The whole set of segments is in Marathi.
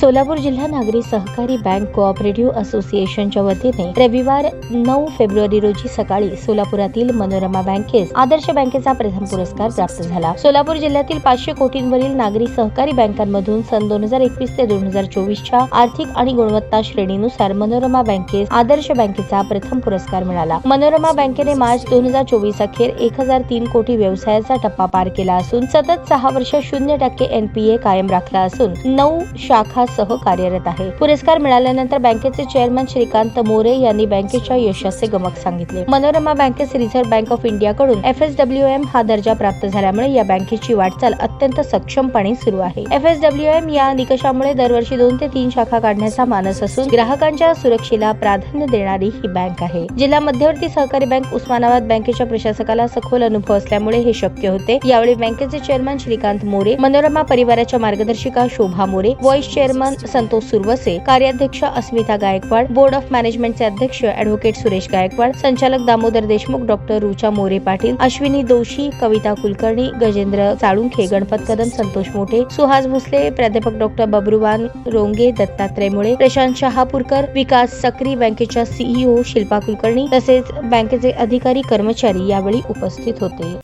सोलापूर जिल्हा नागरी सहकारी बँक कोऑपरेटिव्ह असोसिएशनच्या वतीने रविवार 9 फेब्रुवारी रोजी सकाळी सोलापुरातील मनोरमा बँकेस आदर्श बँकेचा प्रथम पुरस्कार प्राप्त झाला। सोलापूर जिल्ह्यातील 500 कोटींवरील नागरी सहकारी बँकांमधून सन 2021 ते 2024 च्या आर्थिक आणि गुणवत्ता श्रेणीनुसार मनोरमा बँकेस आदर्श बँकेचा प्रथम पुरस्कार मिळाला। मनोरमा बँकेने मार्च 2024 अखेर 1003 कोटी व्यवसायाचा टप्पा पार केला असून सतत 6 वर्ष 0% NPA कायम राखला असून 9 शाखा सह कार्यरत आहे। पुरस्कार मिळाल्यानंतर बँकेचे चेअरमन श्रीकांत मोरे यांनी बँकेच्या यशाचे गमक सांगितले। मनोरमा बँकेस रिझर्व्ह बँक ऑफ इंडिया कडून FSWM हा दर्जा प्राप्त झाल्यामुळे या बँकेची वाटचाल अत्यंत सक्षमपणे सुरू आहे। FSWM या निकषामुळे दरवर्षी 2 ते 3 शाखा काढण्याचा मानस असून ग्राहकांच्या सुरक्षेला प्राधान्य देणारी ही बँक आहे। जिल्हा मध्यवर्ती सहकारी बँक उस्मानाबाद बँकेच्या प्रशासकाला सखोल अनुभव असल्यामुळे हे शक्य होते। यावेळी बँकेचे चेअरमन श्रीकांत मोरे, मनोरमा परिवाराच्या मार्गदर्शिका शोभा मोरे, व्हाईस चेअरमन संतोष सुरवसे, कार्याध्यक्ष अस्मिता गायकवाड, बोर्ड ऑफ मॅनेजमेंटचे अध्यक्ष ॲडव्होकेट सुरेश गायकवाड, संचालक दामोदर देशमुख, डॉक्टर रुचा मोरे पाटील, अश्विनी दोशी, कविता कुलकर्णी, गजेंद्र साळुंखे, गणपत कदम, संतोष मोठे, सुहास भोसले, प्राध्यापक डॉक्टर बबरूवान रोंगे, दत्तात्रय मुळे, प्रशांत शहापूरकर, विकास सक्री, बँकेच्या CEO शिल्पा कुलकर्णी तसेच बँकेचे अधिकारी कर्मचारी यावेळी उपस्थित होते।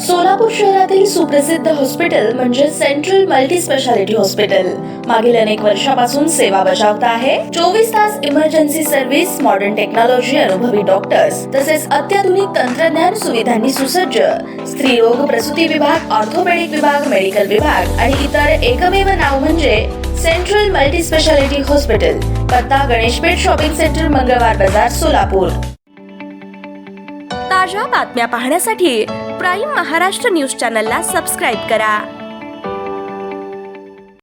सोलापूर शहरातील सुप्रसिद्ध हॉस्पिटल म्हणजे सेंट्रल मल्टी स्पेशालिटी हॉस्पिटल मागील अनेक वर्षापासून सेवा बजावत आहे। 24 तास इमर्जन्सी सर्व्हिस, मॉडर्न टेक्नॉलॉजी, अनुभवी डॉक्टर्स तसेच अत्याधुनिक तंत्रज्ञान सुविधांनी सुसज्ज स्त्रीरोग प्रसूती विभाग, ऑर्थोपेडिक विभाग, मेडिकल विभाग आणि इतर एकमेव नाव म्हणजे सेंट्रल मल्टी स्पेशालिटी हॉस्पिटल। पत्ता गणेशपेठ शॉपिंग सेंटर, मंगळवार बाजार, सोलापूर। ताज्या बातम्या पाहण्यासाठी प्राईम महाराष्ट्र न्यूज चॅनलला सबस्क्राईब करा।